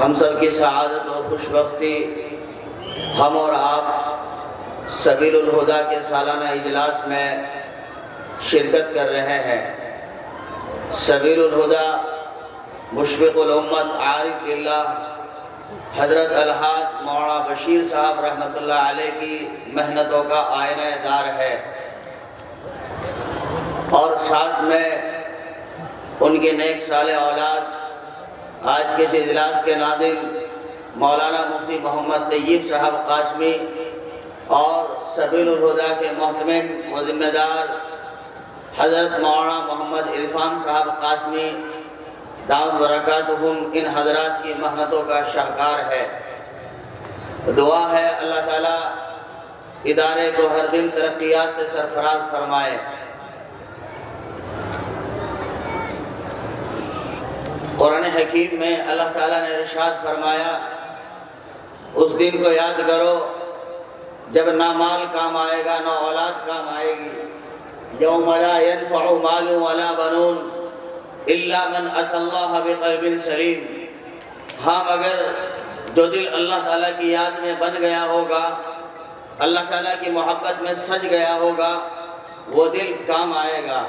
ہم سب کی سعادت و خوشبختی ہم اور آپ سبیل الہدا کے سالانہ اجلاس میں شرکت کر رہے ہیں۔ سبیل الہدا مشفق الامت عارف باللہ حضرت الحاج مولانا بشیر صاحب رحمۃ اللہ علیہ کی محنتوں کا آئینہ دار ہے، اور ساتھ میں ان کے نیک صالح اولاد آج کے اجلاس کے ناظم مولانا مفتی محمد طیب صاحب قاسمی اور سبیل الہدا کے محتمم و ذمہ دار حضرت مولانا محمد عرفان صاحب قاسمی دامت برکاتہم، ان حضرات کی محنتوں کا شاہکار ہے۔ دعا ہے اللہ تعالیٰ ادارے کو ہر دن ترقیات سے سرفراز فرمائے۔ قرآن حکیم میں اللہ تعالیٰ نے ارشاد فرمایا، اس دن کو یاد کرو جب نہ مال کام آئے گا نہ اولاد کام آئے گی۔ یوم لا ينفع مال ولا بنون الا من اتى اللہ بقلب سلیم۔ ہاں مگر جو دل اللہ تعالیٰ کی یاد میں بن گیا ہوگا، اللہ تعالیٰ کی محبت میں سج گیا ہوگا، وہ دل کام آئے گا۔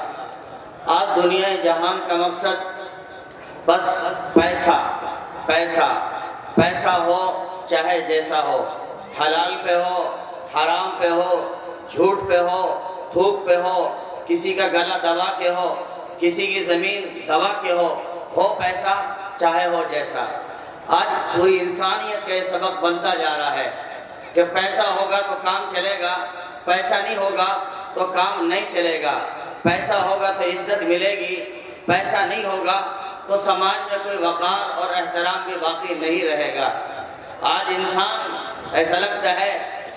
آج دنیا جہان کا مقصد بس پیسہ پیسہ پیسہ ہو، چاہے جیسا ہو، حلال پہ ہو، حرام پہ ہو، جھوٹ پہ ہو، تھوک پہ ہو، کسی کا گلا دبا کے ہو، کسی کی زمین دبا کے ہو پیسہ چاہے ہو جیسا۔ آج پوری انسانیت کا یہ سبق بنتا جا رہا ہے کہ پیسہ ہوگا تو کام چلے گا، پیسہ نہیں ہوگا تو کام نہیں چلے گا، پیسہ ہوگا تو عزت ملے گی، پیسہ نہیں ہوگا تو سماج میں کوئی وقار اور احترام بھی باقی نہیں رہے گا۔ آج انسان ایسا لگتا ہے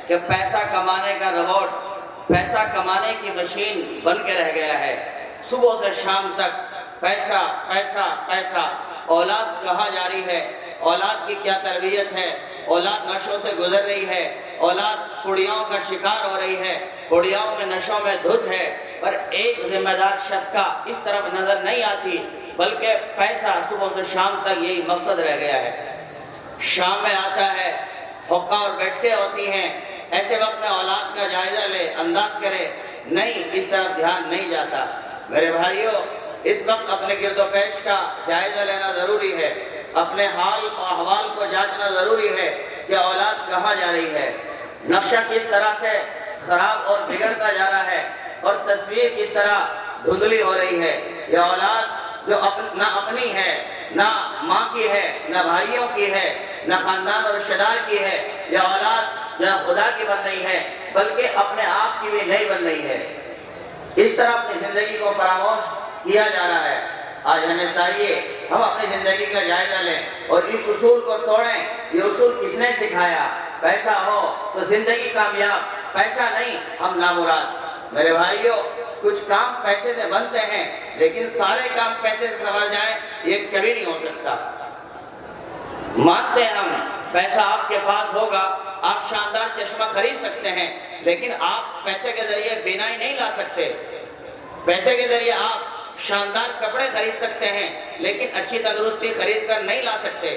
کہ پیسہ کمانے کا روبوٹ، پیسہ کمانے کی مشین بن کے رہ گیا ہے۔ صبح سے شام تک پیسہ پیسہ پیسہ۔ اولاد کہاں جاری ہے، اولاد کی کیا تربیت ہے، اولاد نشوں سے گزر رہی ہے، اولاد کڑیوں کا شکار ہو رہی ہے، کڑیوں میں نشوں میں دھت ہے، پر ایک ذمہ دار شخص کا اس طرف نظر نہیں آتی، بلکہ پیسہ صبح سے شام تک یہی مقصد رہ گیا ہے۔ شام میں آتا ہے، حقہ اور بیٹھے ہوتی ہیں، ایسے وقت میں اولاد کا جائزہ لے، انداز کرے، نہیں، اس طرف دھیان نہیں جاتا۔ میرے بھائیوں، اس وقت اپنے گرد و پیش کا جائزہ لینا ضروری ہے، اپنے حال و احوال کو جاننا ضروری ہے کہ اولاد کہاں جا رہی ہے، نقشہ کس طرح سے خراب اور بگڑتا جا رہا ہے، اور تصویر کس طرح دھندلی ہو رہی ہے۔ یہ اولاد جو نہ اپنی ہے، نہ ماں کی ہے، نہ بھائیوں کی ہے، نہ خاندان اور رشتہ دار کی ہے، یہ اولاد نہ خدا کی بن رہی ہے بلکہ اپنے آپ کی بھی نہیں بن رہی ہے۔ اس طرح اپنی زندگی کو فراموش کیا جا رہا ہے۔ آج ہمیں چاہیے ہم اپنی زندگی کا جائزہ لیں اور اس اصول کو توڑیں۔ یہ اصول کس نے سکھایا؟ پیسہ ہو تو زندگی کامیاب، پیسہ نہیں ہم نامراد۔ میرے بھائیوں، کچھ کام پیسے سے بنتے ہیں لیکن سارے کام پیسے سے سنور جائیں یہ کبھی نہیں ہو سکتا۔ مانتے ہیں ہم، پیسہ آپ کے پاس ہوگا، آپ شاندار چشمہ خرید سکتے ہیں، لیکن آپ پیسے کے ذریعے بینائی نہیں لا سکتے۔ پیسے کے ذریعے آپ شاندار کپڑے خرید سکتے ہیں لیکن اچھی تندرستی خرید کر نہیں لا سکتے۔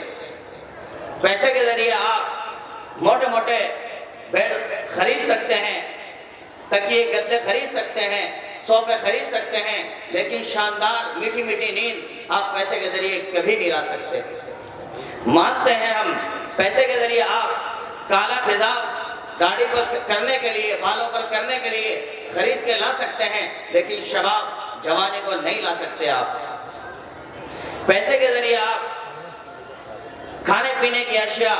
پیسے کے ذریعے آپ موٹے موٹے بیڈ خرید سکتے ہیں، تکیے گدے خرید سکتے ہیں، صوفے خرید سکتے ہیں، لیکن شاندار میٹھی میٹھی نیند آپ پیسے کے ذریعے کبھی نہیں لا سکتے۔ مانتے ہیں ہم، پیسے کے ذریعے آپ کالا خضاب داڑھی پر کرنے کے لیے، بالوں پر کرنے کے لیے خرید کے لا سکتے ہیں، لیکن شباب جوانی کو نہیں لا سکتے آپ۔ پیسے کے ذریعے آپ کھانے پینے کی اشیاء،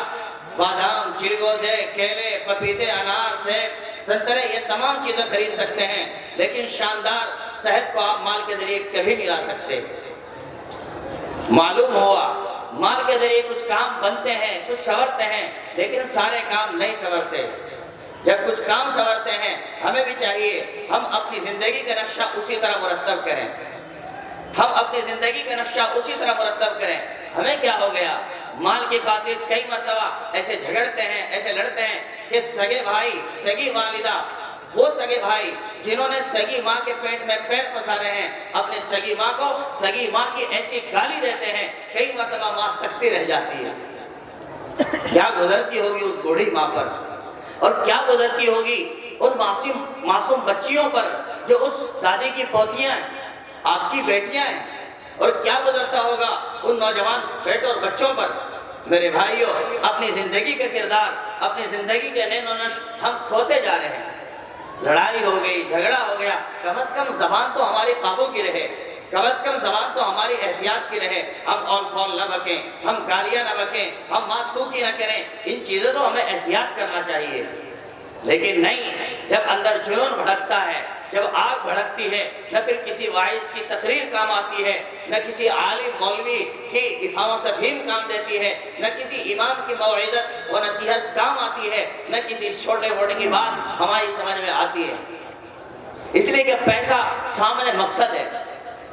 بادام، چرگوزے، کیلے، پپیتے، انار، سیب، سنترے، یہ تمام چیزیں خرید سکتے ہیں، لیکن شاندار صحت کو آپ مال کے ذریعے کبھی نہیں لا سکتے۔ معلوم ہوا مال کے ذریعے کچھ کام بنتے ہیں، کچھ سنورتے ہیں، لیکن سارے کام نہیں سنورتے۔ جب کچھ کام سنورتے ہیں، ہمیں بھی چاہیے ہم اپنی زندگی کا نقشہ اسی طرح مرتب کریں، ہم اپنی زندگی کا نقشہ اسی طرح مرتب کریں۔ ہمیں کیا ہو گیا؟ مال کی خاطر کئی مرتبہ ایسے جھگڑتے ہیں، ایسے لڑتے ہیں کہ سگے بھائی، سگی والدہ، وہ سگے بھائی جنہوں نے سگی ماں کے پیٹ میں پیر پسارے ہیں، اپنے سگی ماں کو سگی ماں کی ایسی گالی دیتے ہیں، کئی مرتبہ ماں تکتی رہ جاتی ہے۔ کیا گزرتی ہوگی اس بوڑھی ماں پر، اور کیا گزرتی ہوگی ان معصوم بچیوں پر جو اس دادی کی پوتیاں ہیں، آپ کی بیٹیاں ہیں، اور کیا گزرتا ہوگا ان نوجوان بیٹوں اور بچوں پر۔ میرے بھائیوں، اپنی زندگی کا کردار، اپنی زندگی کے نین و نشو ہم کھوتے جا رہے ہیں۔ لڑائی ہو گئی، جھگڑا ہو گیا، کم از کم زبان تو ہماری قابو کی رہے، کم از کم زبان تو ہماری احتیاط کی رہے، ہم آل فال نہ بکیں، ہم گالیاں نہ بکیں، ہم ماں تو کی نہ کریں، ان چیزوں تو ہمیں احتیاط کرنا چاہیے۔ لیکن نہیں، جب اندر جنون بھڑکتا ہے، جب آگ بھڑکتی ہے، نہ پھر کسی واعظ کی تقریر کام آتی ہے، نہ کسی عالم مولوی کی افہام و تفہیم کام دیتی ہے، نہ کسی امام کی موعظت و نصیحت کام آتی ہے، نہ کسی چھوٹے موٹے کی بات ہماری سمجھ میں آتی ہے، اس لیے کہ پیسہ سامنے مقصد ہے۔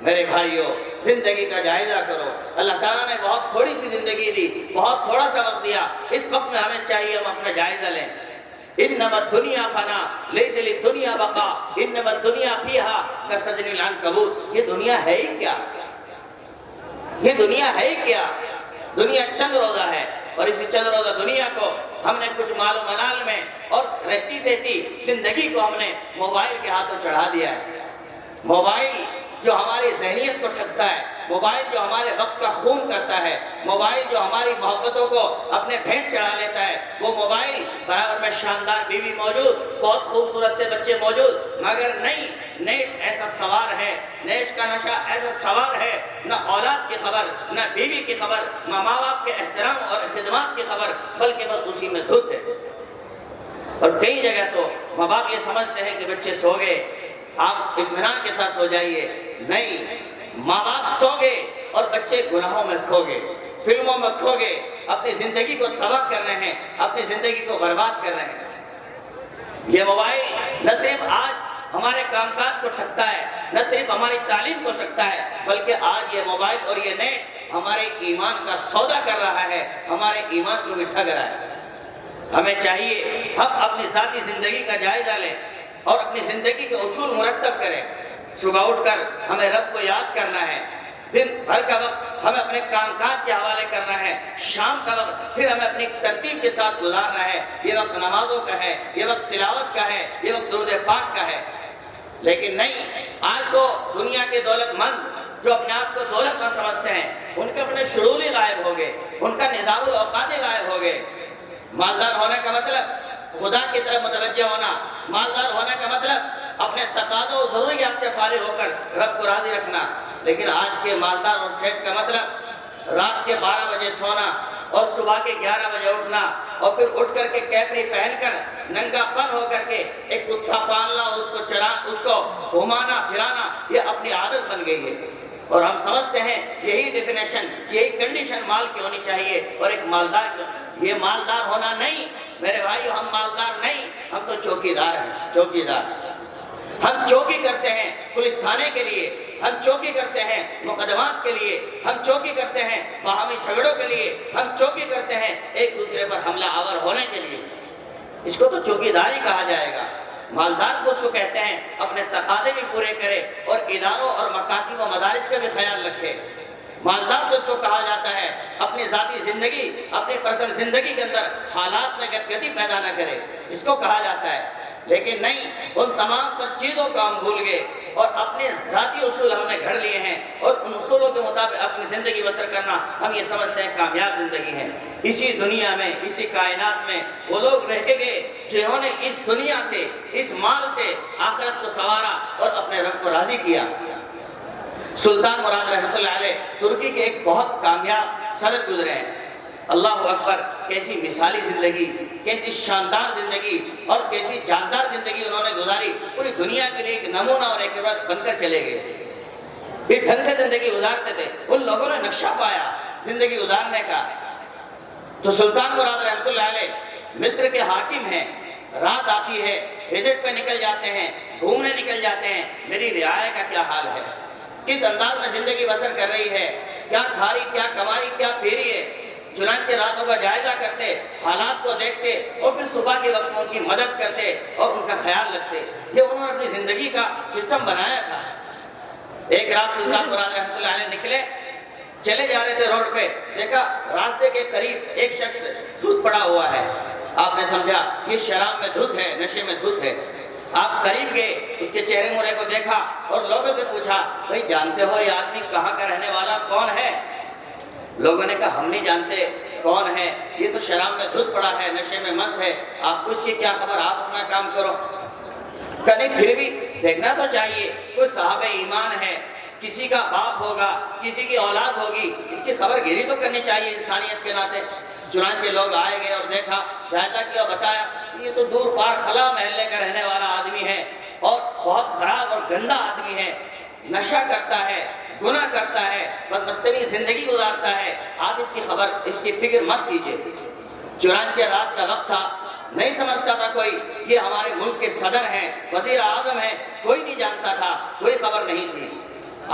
میرے بھائیوں، زندگی کا جائزہ کرو۔ اللہ تعالیٰ نے بہت تھوڑی سی زندگی دی، بہت تھوڑا سا وقت دیا، اس وقت میں ہمیں چاہیے ہم اپنا جائزہ لیں۔ انما الدنیا فنا لیس للدنیا بقا انما الدنیا فیہا کسجن العنکبوت۔ یہ دنیا ہے ہی کیا؟ یہ دنیا ہے ہی کیا؟ دنیا چند روزہ ہے، اور اسی چند روزہ دنیا کو ہم نے کچھ مال و منال میں اور رہتی سہتی زندگی کو ہم نے موبائل کے ہاتھوں چڑھا دیا ہے۔ موبائل جو ہماری ذہنیت کو ٹھگتا ہے، موبائل جو ہمارے وقت کا خون کرتا ہے، موبائل جو ہماری محبتوں کو اپنے بھینٹ چڑھا لیتا ہے، وہ موبائل برابر میں شاندار بیوی موجود، بہت خوبصورت سے بچے موجود، مگر نہیں، نیٹ ایسا سوار ہے، نیٹ کا نشہ ایسا سوار ہے، نہ اولاد کی خبر، نہ بیوی کی خبر، نہ ماں باپ کے احترام اور خدمات کی خبر، بلکہ بس اسی میں دھت ہے۔ اور کئی جگہ تو ماں باپ یہ سمجھتے ہیں کہ بچے سو گئے، آپ اطمینان کے ساتھ سو جائیے، نہیں، ماں باپ سو گئے اور بچے گناہوں میں کھو گئے، فلموں میں کھو گئے، اپنی زندگی کو تباہ کر رہے ہیں، اپنی زندگی کو برباد کر رہے ہیں۔ یہ موبائل نہ صرف آج ہمارے کام کاج کو ٹھگتا ہے، نہ صرف ہماری تعلیم کو سکتا ہے، بلکہ آج یہ موبائل اور یہ نیٹ ہمارے ایمان کا سودا کر رہا ہے، ہمارے ایمان کو بھی ٹھگ رہا ہے۔ ہمیں چاہیے ہم اپنی ذاتی زندگی کا جائزہ لیں اور اپنی زندگی کے اصول مرتب کریں۔ صبح اٹھ کر ہمیں رب کو یاد کرنا ہے، دن بھر کا وقت ہمیں اپنے کام کاج کے حوالے کرنا ہے، شام کا وقت پھر ہمیں اپنی ترتیب کے ساتھ گزارنا ہے۔ یہ وقت نمازوں کا ہے، یہ وقت تلاوت کا ہے، یہ وقت درود پاک کا ہے۔ لیکن نہیں، آج تو دنیا کے دولت مند جو اپنے آپ کو دولت مند سمجھتے ہیں، ان کے اپنے شعور ہی غائب ہو گئے، ان کا نظام الاوقات ہی غائب ہو گئے۔ مالدار ہونے کا مطلب خدا کی طرف متوجہ ہونا، مالدار ہونے کا مطلب اپنے تقاضوں و ضروریات سے فارغ ہو کر رب کو راضی رکھنا۔ لیکن آج کے مالدار اور سیٹ کا مطلب رات کے 12 بجے سونا اور صبح کے 11 بجے اٹھنا، اور پھر اٹھ کر کے کیپری پہن کر ننگا پن ہو کر کے ایک کتا پالنا، اس کو گھمانا پھرانا، یہ اپنی عادت بن گئی ہے۔ اور ہم سمجھتے ہیں یہی ڈیفینیشن، یہی کنڈیشن مال کی ہونی چاہیے، اور ایک مالدار کی۔ یہ مالدار ہونا نہیں میرے بھائیو، ہم مالدار نہیں، ہم تو چوکیدار ہیں، چوکیدار۔ ہم چوکی کرتے ہیں پولیس تھانے کے لیے، ہم چوکی کرتے ہیں مقدمات کے لیے، ہم چوکی کرتے ہیں باہمی جھگڑوں کے لیے، ہم چوکی کرتے ہیں ایک دوسرے پر حملہ آور ہونے کے لیے۔ اس کو تو چوکیداری کہا جائے گا۔ مالدار کو اس کو کہتے ہیں اپنے تقاضے بھی پورے کرے اور اداروں اور مکاتب و مدارس کا بھی خیال رکھے۔ مالدار تو اس کو کہا جاتا ہے اپنی ذاتی زندگی، اپنی پرسنل زندگی کے اندر حالات میں گدگدی پیدا نہ کرے، اس کو کہا جاتا ہے۔ لیکن نہیں، ان تمام تر چیزوں کو ہم بھول گئے اور اپنے ذاتی اصول ہم نے گھڑ لیے ہیں، اور ان اصولوں کے مطابق اپنی زندگی بسر کرنا ہم یہ سمجھتے ہیں کامیاب زندگی ہے۔ اسی دنیا میں، اسی کائنات میں وہ لوگ رہ گئے جنہوں نے اس دنیا سے، اس مال سے آخرت کو سنوارا اور اپنے رب کو راضی کیا۔ سلطان مراد رحمۃ اللہ علیہ ترکی کے ایک بہت کامیاب صدر گزرے ہیں۔ اللہ اکبر، کیسی مثالی زندگی، کیسی شاندار زندگی اور کیسی جاندار زندگی انہوں نے گزاری، پوری دنیا کے لیے ایک نمونہ اور ایک عبرت بن کر چلے گئے۔ یہ ڈھنگ سے زندگی گزارتے تھے، ان لوگوں نے نقشہ پایا زندگی گزارنے کا۔ تو سلطان مراد رحمۃ اللہ علیہ مصر کے حاکم ہیں، رات آتی ہے، وزٹ پہ نکل جاتے ہیں، گھومنے نکل جاتے ہیں، میری رعایا کا کیا حال ہے، کس انداز میں زندگی بسر کر رہی ہے، کیا کھاری، کیا کماری، کیا پھیری ہے۔ چنانچہ راتوں کا جائزہ کرتے، حالات کو دیکھتے، اور پھر صبح کے وقت میں ان کی مدد کرتے اور ان کا خیال رکھتے۔ یہ انہوں نے اپنی زندگی کا سسٹم بنایا تھا۔ ایک رات سلطان مراد رحمۃ اللہ علیہ نکلے، چلے جا رہے تھے روڈ پہ، دیکھا راستے کے قریب ایک شخص دھت پڑا ہوا ہے. آپ نے سمجھا یہ شراب میں دھت ہے، نشے میں دھت ہے. آپ قریب گئے، اس کے چہرے مرے کو دیکھا اور لوگوں سے پوچھا بھائی جانتے ہو یہ آدمی کہاں کا رہنے والا کون ہے؟ لوگوں نے کہا ہم نہیں جانتے کون ہے، یہ تو شراب میں دھت پڑا ہے، نشے میں مست ہے، آپ کو اس کی کیا خبر، آپ اپنا کام کرو. کہیں پھر بھی دیکھنا تو چاہیے، کوئی صاحب ایمان ہے، کسی کا باپ ہوگا، کسی کی اولاد ہوگی، اس کی خبر گیری تو کرنی چاہیے انسانیت کے ناطے. چنانچہ لوگ آئے گئے اور دیکھا، جائزہ کیا، بتایا یہ تو دور پار خلا محلے کا رہنے والا آدمی ہے اور بہت خراب اور گندا آدمی ہے، نشہ کرتا ہے، گناہ کرتا ہے، بدمستوی زندگی گزارتا ہے، آپ اس کی خبر، اس کی فکر مت کیجیے. چنانچہ رات کا وقت تھا، نہیں سمجھتا تھا کوئی یہ ہمارے ملک کے صدر ہیں، وزیر اعظم ہیں، کوئی نہیں جانتا تھا، کوئی خبر نہیں تھی.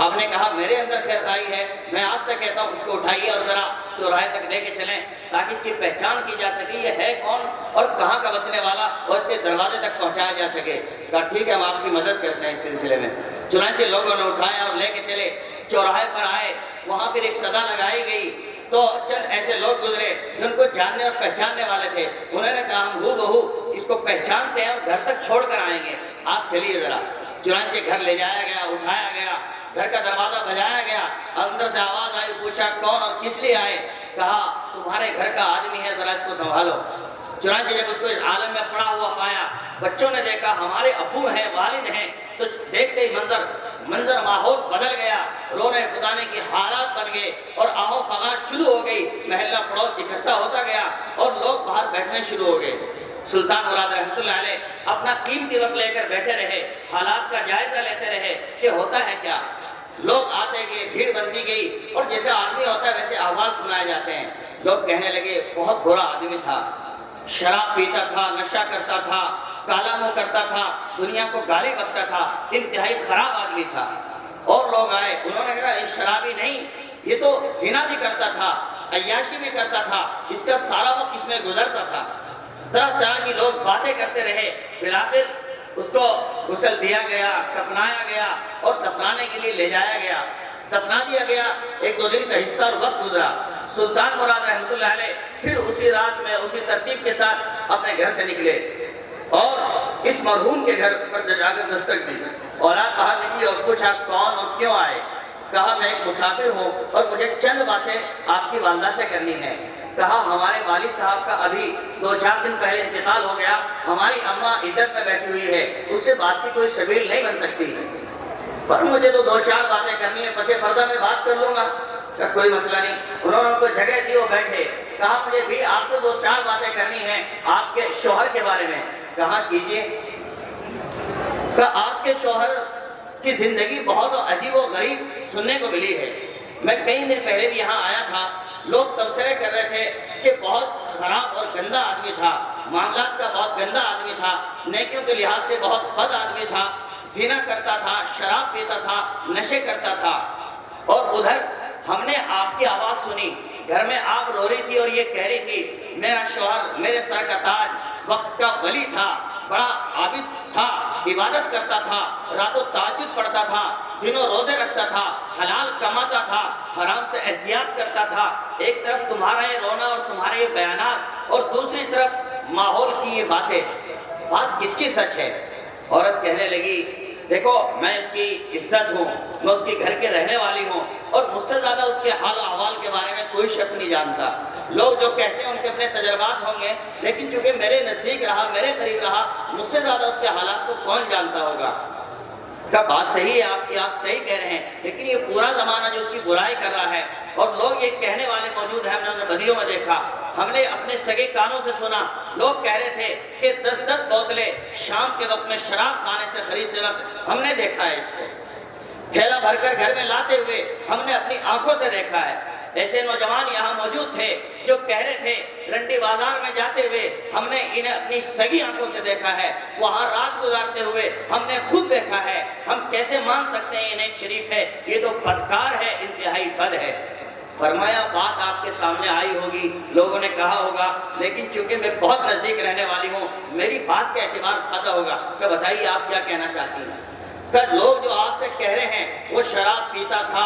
آپ نے کہا میرے اندر خیر خائی ہے، میں آپ سے کہتا ہوں اس کو اٹھائیے اور ذرا چوراہے تک لے کے چلیں تاکہ اس کی پہچان کی جا سکے یہ ہے کون اور کہاں کا بسنے والا اور اس کے دروازے تک پہنچایا جا سکے. کہا ٹھیک ہے ہم آپ کی مدد کرتے ہیں اس سلسلے میں. چنانچہ لوگوں نے اٹھایا اور لے کے چلے، چوراہے پر آئے، وہاں پھر ایک صدا لگائی گئی تو چند ایسے لوگ گزرے جن کو جاننے اور پہچاننے والے تھے. انہوں نے کہا ہم ہو بہو اس کو پہچانتے ہیں اور گھر تک چھوڑ کر آئیں گے، آپ چلیے ذرا. چنانچہ گھر لے جایا گیا، اٹھایا گیا، گھر کا دروازہ بجایا گیا، اندر سے آواز آئی، پوچھا کون اور کس لیے آئے؟ کہا تمہارے گھر کا آدمی ہے، ذرا اس کو سنبھالو. چنانچہ جب اس کو اس عالم میں پڑا ہوا پایا، بچوں نے دیکھا ہمارے ابو ہیں، والد ہیں، تو دیکھتے ہی منظر ماحول بدل گیا، رونے پتانے کی حالات بن گئے اور آہو فغان شروع ہو گئی. محلہ پڑوس اکٹھا ہوتا گیا اور لوگ باہر بیٹھنے شروع ہو گئے. سلطان مراد رحمۃ اللہ علیہ اپنا قیمتی وقت لے کر بیٹھے رہے، حالات کا جائزہ لیتے رہے کہ ہوتا ہے کیا. لوگ آتے گئے، بھیڑ بنتی گئی اور جیسے آدمی ہوتا ہے ویسے احوال سنائے جاتے ہیں. لوگ کہنے لگے بہت برا آدمی تھا، شراب پیتا تھا، نشہ کرتا تھا، کالا منہ کرتا تھا، دنیا کو گالی بکتا تھا، انتہائی خراب آدمی تھا. اور لوگ آئے، انہوں نے کہا یہ شرابی نہیں، یہ تو زنا بھی کرتا تھا، عیاشی بھی کرتا تھا، اس کا سارا وقت اس میں گزرتا تھا. طرح طرح کی لوگ باتیں کرتے رہے. بالآخر اس کو غسل دیا گیا، کفنایا گیا اور دفنانے کے لیے لے جایا گیا. دفنا دیا گیا، ایک دو دن کا حصہ اور وقت گزرا. سلطان مراد رحمۃ اللہ علیہ پھر اسی رات میں اسی ترتیب کے ساتھ اپنے گھر سے نکلے اور اس مرحوم کے گھر پر جا کر دستک دی. اولاد باہر نکلی اور پوچھا کون اور کیوں آئے؟ کہا میں ایک مسافر ہوں اور مجھے چند باتیں آپ کی والدہ سے کرنی ہے. کہا ہمارے والد صاحب کا ابھی 2-4 دن پہلے انتقال ہو گیا، ہماری اماں عدت میں بیٹھی ہوئی ہے، اس سے بات کی کوئی سبیل نہیں بن سکتی، پر مجھے تو 2-4 باتیں کرنی ہے، پس پردہ میں بات کر لوں گا. کہ کوئی مسئلہ نہیں. انہوں نے ان کو جگہ دی، وہ بیٹھے. کہا مجھے بھی آپ کو 2-4 باتیں کرنی ہیں آپ کے شوہر کے بارے میں. کہا کیجئے. کہ آپ کے شوہر کی زندگی بہت عجیب و غریب سننے کو ملی ہے. میں کئی دن پہلے بھی یہاں آیا تھا، لوگ تبصرے کر رہے تھے کہ بہت خراب اور گندا آدمی تھا، معاملات کا بہت گندا آدمی تھا، نیکیوں کے لحاظ سے بہت بد آدمی تھا، زنا کرتا تھا، شراب پیتا تھا، نشے کرتا تھا. اور ادھر ہم نے آپ کی آواز سنی، گھر میں آپ رو رہی تھی اور یہ کہہ رہی تھی میرا شوہر میرے سر کا تاج، وقت کا ولی تھا، بڑا عابد تھا، عبادت کرتا تھا، راتوں تہجد پڑھتا تھا، دنوں روزے رکھتا تھا، حلال کماتا تھا، حرام سے احتیاط کرتا تھا. ایک طرف تمہارا یہ رونا اور تمہارے یہ بیانات اور دوسری طرف ماحول کی یہ باتیں، بات کس کی سچ ہے؟ عورت کہنے لگی دیکھو میں اس کی عزت ہوں، میں اس کے گھر کے رہنے والی ہوں اور مجھ سے زیادہ اس کے حال و احوال کے بارے میں کوئی شخص نہیں جانتا. لوگ جو کہتے ہیں ان کے اپنے تجربات ہوں گے، لیکن چونکہ میرے نزدیک رہا، میرے قریب رہا، مجھ سے زیادہ اس کے حالات کو کون جانتا ہوگا. کا بات صحیح ہے آپ کی، آپ صحیح کہہ رہے ہیں، لیکن یہ پورا زمانہ جو اس کی برائی کر رہا ہے اور لوگ یہ کہنے والے موجود ہیں، ہم نے انہیں بدیوں میں دیکھا، ہم نے اپنے سگے کانوں سے سنا. لوگ کہہ رہے تھے کہ 10-10 بوتلیں شام کے وقت میں شراب خانے سے خریدتے وقت ہم نے دیکھا ہے، اس کو تھیلا بھر کر گھر میں لاتے ہوئے ہم نے اپنی آنکھوں سے دیکھا ہے. ایسے نوجوان یہاں موجود تھے جو کہہ رہے تھے رنڈی بازار میں جاتے ہوئے ہم نے انہیں اپنی سگی آنکھوں سے دیکھا ہے، وہاں رات گزارتے ہوئے ہم نے خود دیکھا ہے. ہم کیسے مان سکتے ہیں یہ نیک شریف ہے؟ یہ تو بدکار ہے، انتہائی بد ہے. فرمایا بات آپ کے سامنے آئی ہوگی، لوگوں نے کہا ہوگا، لیکن چونکہ میں بہت نزدیک رہنے والی ہوں میری بات کا اعتبار زیادہ ہوگا. کہ بتائیے آپ کیا کہنا چاہتی ہیں؟ کہ لوگ جو آپ سے کہہ رہے ہیں وہ شراب پیتا تھا،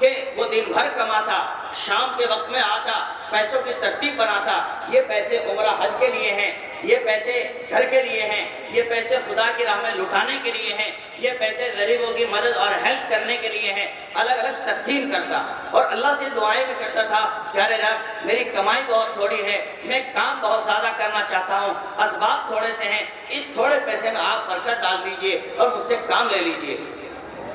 کہ وہ دن بھر کماتا، شام کے وقت میں آتا، پیسوں کی ترتیب بناتا، یہ پیسے عمرہ حج کے لیے ہیں، یہ پیسے گھر کے لیے ہیں، یہ پیسے خدا کی راہ میں لٹانے کے لیے ہیں، یہ پیسے غریبوں کی مدد اور ہیلپ کرنے کے لیے ہیں، الگ الگ تقسیم کرتا اور اللہ سے دعائیں بھی کرتا تھا، پیارے رب میری کمائی بہت تھوڑی ہے، میں کام بہت زیادہ کرنا چاہتا ہوں، اسباب تھوڑے سے ہیں، اس تھوڑے پیسے میں آپ برکت ڈال دیجئے اور مجھ سے کام لے لیجئے۔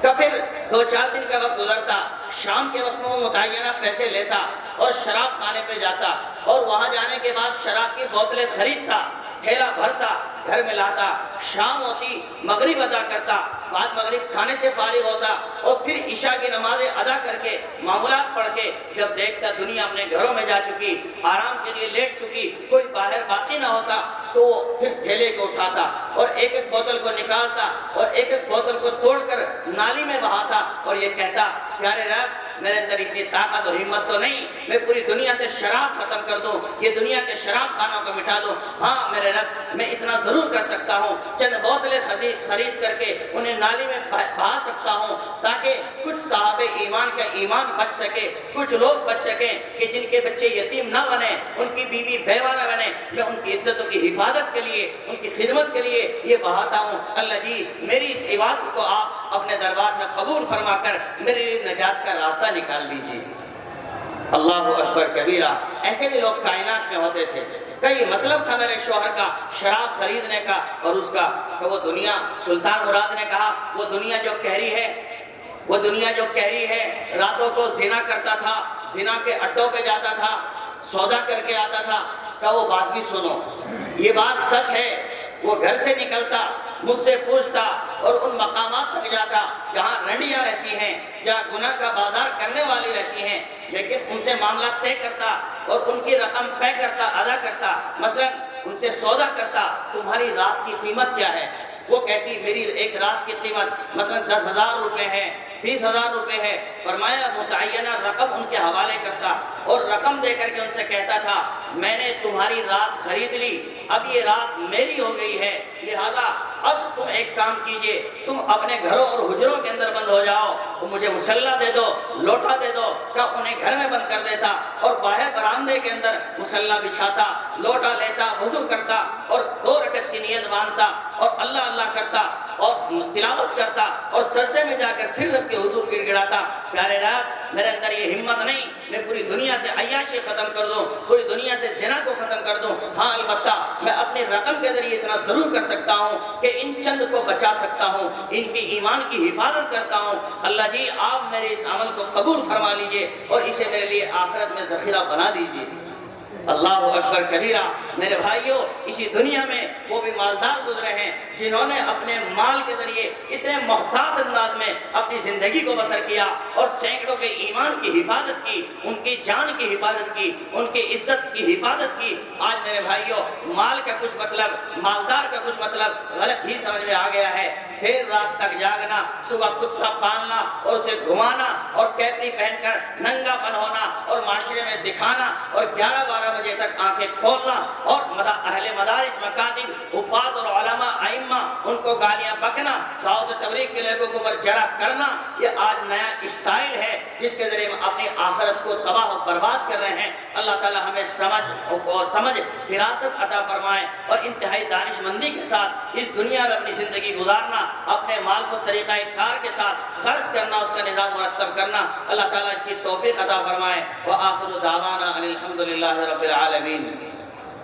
تو پھر 2-4 دن کا وقت گزرتا، شام کے وقت میں وہ متعینہ پیسے لیتا اور شراب خانے پہ جاتا اور وہاں جانے کے بعد شراب کی بوتلیں خریدتا، ٹھیلا بھرتا، گھر میں لاتا، شام ہوتی مغرب ادا کرتا، بعد مغرب کھانے سے فارغ ہوتا اور پھر عشاء کی نمازیں ادا کر کے معمولات پڑھ کے جب دیکھتا دنیا اپنے گھروں میں جا چکی، آرام کے لیے لیٹ چکی، کوئی باہر باقی نہ ہوتا، تو وہ پھر ٹھیلے کو اٹھاتا اور ایک ایک بوتل کو نکالتا اور ایک ایک بوتل کو توڑ کر نالی میں بہاتا اور یہ کہتا پیارے رب میرے اندر اتنی طاقت اور ہمت تو نہیں میں پوری دنیا سے شراب ختم کر دوں، یہ دنیا کے شراب خانوں کو مٹا دوں، ہاں میرے رب میں اتنا ضرور کر سکتا ہوں، چند بوتلیں خرید کر کے انہیں نالی میں بہا سکتا ہوں تاکہ کچھ صاحب ایمان کا ایمان بچ سکے، کچھ لوگ بچ سکیں کہ جن کے بچے یتیم نہ بنے، ان کی بیوی بیوہ نہ بنے، میں ان کی عزتوں کی حفاظت کے لیے، ان کی خدمت کے لیے یہ بہاتا ہوں۔ اللہ جی میری اس عبادت کو آپ اپنے دربار میں قبول فرما کر میرے لیے نجات کا راستہ نکال لیجیے۔ اللہ اکبر کبیرہ۔ ایسے بھی لوگ کائنات میں ہوتے تھے، کئی مطلب تھا میرے شوہر کا شراب خریدنے کا اور اس کا، تو وہ دنیا، سلطان مراد نے کہا وہ دنیا جو کہری ہے، وہ دنیا جو کہری ہے، راتوں کو زنا کرتا تھا، زنا کے اڈوں پہ جاتا تھا، سودا کر کے آتا تھا، کہ وہ بات بھی سنو، یہ بات سچ ہے، وہ گھر سے نکلتا، مجھ سے پوچھتا اور ان مقامات تک جاتا جہاں رنڈیاں رہتی ہیں، جہاں گناہ کا بازار کرنے والی رہتی ہیں، لیکن ان سے معاملہ طے کرتا اور ان کی رقم طے کرتا، ادا کرتا، مثلا ان سے سودا کرتا، تمہاری رات کی قیمت کیا ہے؟ وہ کہتی میری ایک رات کی قیمت مثلا 10,000 روپے ہے، 20,000 روپے ہے، فرمایا متعینہ رقم ان کے حوالے کرتا اور رقم دے کر کے ان سے کہتا تھا میں نے تمہاری رات خرید لی، اب یہ رات میری ہو گئی ہے، لہذا اب تم ایک کام کیجئے، تم اپنے گھروں اور حجروں کے اندر بند ہو جاؤ، تو مجھے مسلح دے دو، لوٹا دے دو، کہ انہیں گھر میں بند کر دیتا اور باہر برآمدے کے اندر مسلح بچھاتا، لوٹا لیتا، وضو کرتا اور 2 رکعت کی نیت باندھتا اور اللہ اللہ کرتا اور تلاوت کرتا اور سجدے میں جا کر پھر رب کے حضور گڑ گڑاتا، پیارے رب میرے اندر یہ ہمت نہیں میں پوری دنیا سے عیاشی ختم کر دوں، پوری دنیا سے زنا کو ختم کر دوں، ہاں البتہ میں اپنی رقم کے ذریعے اتنا ضرور کر سکتا ہوں کہ ان چند کو بچا سکتا ہوں، ان کی ایمان کی حفاظت کرتا ہوں۔ اللہ جی آپ میرے اس عمل کو قبول فرما لیجئے اور اسے میرے لیے آخرت میں ذخیرہ بنا دیجئے۔ اللہ اکبر کبیرہ۔ میرے بھائیوں اسی دنیا میں وہ بھی مالدار گزرے ہیں جنہوں نے اپنے مال کے ذریعے اتنے محتاط انداز میں اپنی زندگی کو بسر کیا اور سینکڑوں کے ایمان کی حفاظت کی، ان کی جان کی حفاظت کی، ان کی عزت کی حفاظت کی۔ آج میرے بھائیوں مال کا کچھ مطلب، مالدار کا کچھ مطلب غلط ہی سمجھ میں آ گیا ہے۔ دیر رات تک جاگنا، صبح کتا پالنا اور اسے گھمانا اور کیپری پہن کر ننگا پن ہونا اور معاشرے میں دکھانا اور 11-12 بجے تک آنکھیں کھولنا اور اہل مدارس، مکاتب، حفاظ اور علماء، ائمہ ان کو گالیاں بکنا، دعوت و تبلیغ کے لوگوں کو برجرہ کرنا، یہ آج نیا اسٹائل ہے جس کے ذریعے ہم اپنی آخرت کو تباہ و برباد کر رہے ہیں۔ اللہ تعالی ہمیں سمجھ فراست عطا فرمائے اور انتہائی دانش مندی کے ساتھ اس دنیا میں اپنی زندگی گزارنا، اپنے مال کو طریقہ کار کے ساتھ خرچ کرنا، اس کا نظام مرتب کرنا، اللہ تعالیٰ اس کی توفیق عطا فرمائے۔ وآخر دعوانا ان الحمد للہ رب العالمین۔